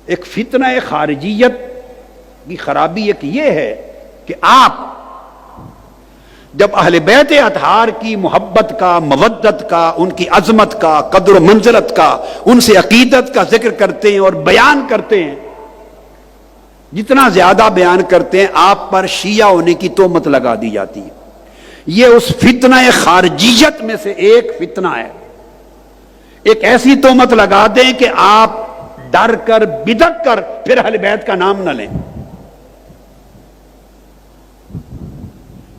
ایک فتنہ خارجیت کی خرابی ایک یہ ہے کہ آپ جب اہل بیت اطہار کی محبت کا، مودت کا، ان کی عظمت کا، قدر و منزلت کا، ان سے عقیدت کا ذکر کرتے ہیں اور بیان کرتے ہیں، جتنا زیادہ بیان کرتے ہیں آپ پر شیعہ ہونے کی تہمت لگا دی جاتی ہے۔ یہ اس فتنہ خارجیت میں سے ایک فتنہ ہے۔ ایک ایسی تہمت لگا دیں کہ آپ ڈر کر بدک کر پھر اہل بیت کا نام نہ لیں۔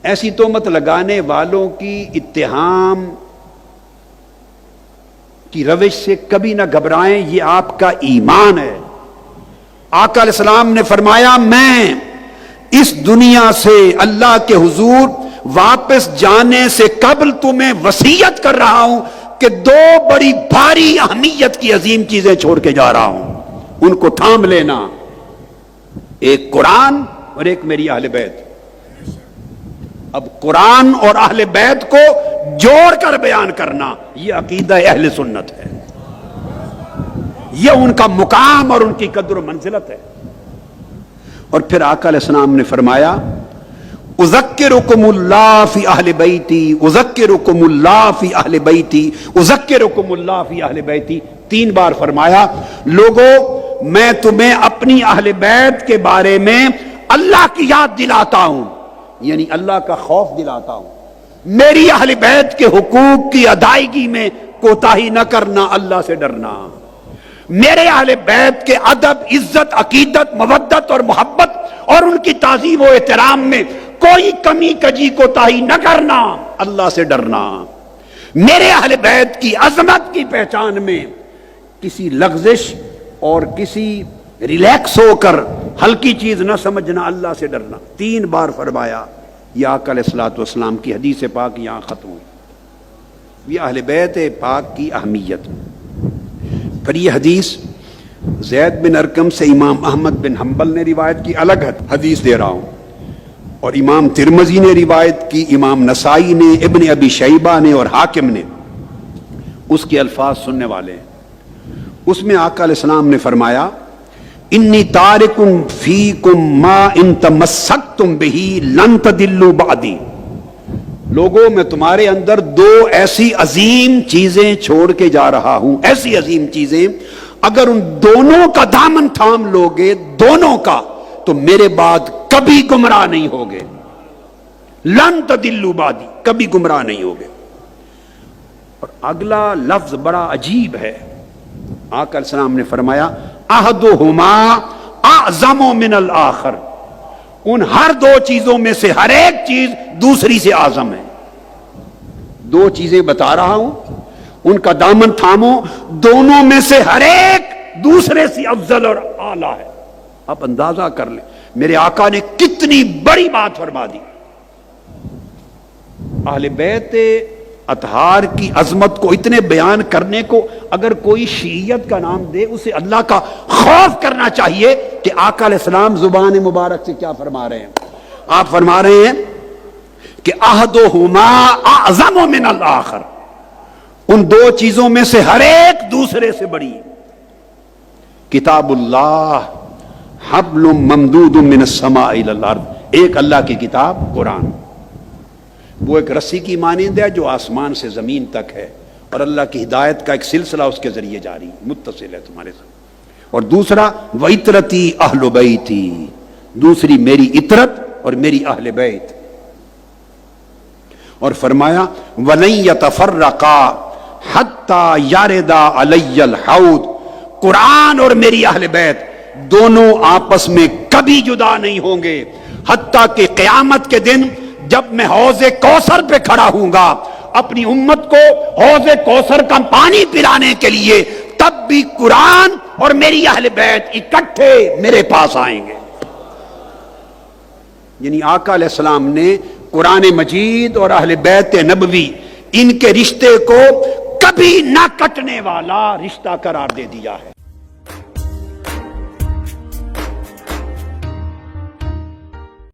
ایسی تہمت لگانے والوں کی اتہام کی روش سے کبھی نہ گھبرائیں، یہ آپ کا ایمان ہے۔ آقا علیہ السلام نے فرمایا میں اس دنیا سے اللہ کے حضور واپس جانے سے قبل تمہیں وصیت کر رہا ہوں کہ دو بڑی بھاری اہمیت کی عظیم چیزیں چھوڑ کے جا رہا ہوں، ان کو تھام لینا، ایک قرآن اور ایک میری اہل بیت۔ اب قرآن اور اہل بیت کو جوڑ کر بیان کرنا یہ عقیدہ اہل سنت ہے، یہ ان کا مقام اور ان کی قدر و منزلت ہے۔ اور پھر آقا علیہ السلام نے فرمایا اذکرکم اللہ فی اہل بیتی، اذکرکم اللہ فی اہل بیتی، اذکرکم اللہ فی اہل بیتی، 3 بار فرمایا لوگوں میں تمہیں اپنی اہل بیت کے بارے میں اللہ کی یاد دلاتا ہوں، یعنی اللہ کا خوف دلاتا ہوں، میری اہل بیت کے حقوق کی ادائیگی میں کوتاہی نہ کرنا، اللہ سے ڈرنا، میرے اہل بیت کے ادب، عزت، عقیدت، مودت اور محبت اور ان کی تعظیم و احترام میں کوئی کمی کجی کوتاہی نہ کرنا، اللہ سے ڈرنا، میرے اہل بیت کی عظمت کی پہچان میں کسی لغزش اور کسی ریلیکس ہو کر ہلکی چیز نہ سمجھنا، اللہ سے ڈرنا۔ 3 بار فرمایا۔ یہ آقا علیہ الصلوۃ والسلام کی حدیث پاک یہاں ختم ہوئی۔ یہ اہل بیت پاک کی اہمیت۔ پھر یہ حدیث زید بن ارقم سے امام احمد بن حنبل نے روایت کی، الگ حدیث دے رہا ہوں، اور امام ترمذی نے روایت کی، امام نسائی نے، ابن ابی شیبہ نے اور حاکم نے، اس کے الفاظ سننے والے ہیں۔ اس میں آقا علیہ السلام نے فرمایا انی تارکم فیکم ما ان تمسکتم بہ لن تضلوا بعدی، لوگوں میں تمہارے اندر 2 ایسی عظیم چیزیں چھوڑ کے جا رہا ہوں، ایسی عظیم چیزیں اگر ان دونوں کا دامن تھام لوگے، دونوں کا، تو میرے بعد کبھی گمراہ نہیں ہوگے، لن تضلوا بعدی، کبھی گمراہ نہیں ہوگے۔ اور اگلا لفظ بڑا عجیب ہے، آقا علیہ السلام نے فرمایا احدہما اعظم من الآخر، ان ہر 2 چیزوں میں سے ہر ایک چیز دوسری سے اعظم ہے۔ 2 چیزیں بتا رہا ہوں، ان کا دامن تھامو، دونوں میں سے ہر ایک دوسرے سے افضل اور اعلیٰ ہے۔ آپ اندازہ کر لیں میرے آقا نے کتنی بڑی بات فرما دی۔ اہل بیت اطہار کی عظمت کو اتنے بیان کرنے کو اگر کوئی شیعیت کا نام دے، اسے اللہ کا خوف کرنا چاہیے کہ آقا علیہ السلام زبان مبارک سے کیا فرما رہے ہیں۔ آپ فرما رہے ہیں کہ احدہما اعظم من الآخر، ان 2 چیزوں میں سے ہر ایک دوسرے سے بڑی۔ کتاب اللہ حبل ممدود من السماء الى الارض، ایک اللہ کی کتاب قرآن، وہ ایک رسی کی مانند ہے جو آسمان سے زمین تک ہے، اور اللہ کی ہدایت کا ایک سلسلہ اس کے ذریعے جاری متصل ہے تمہارے ساتھ۔ اور دوسرا وَإِطْرَتِي أَهْلُ بَيْتِي، دوسری میری عطرت اور میری اہل بیت۔ اور فرمایا وَلَن يَتَفَرَّقَا حَتَّى يَرِدَ عَلَيَّ الْحَوْض، قرآن اور میری اہل بیت دونوں آپس میں کبھی جدا نہیں ہوں گے، حتیٰ کہ قیامت کے دن جب میں حوض کوثر پہ کھڑا ہوں گا اپنی امت کو حوض کوثر کا پانی پلانے کے لیے، تب بھی قرآن اور میری اہل بیت اکٹھے میرے پاس آئیں گے۔ یعنی آقا علیہ السلام نے قرآن مجید اور اہل بیت نبوی ان کے رشتے کو کبھی نہ کٹنے والا رشتہ قرار دے دیا ہے۔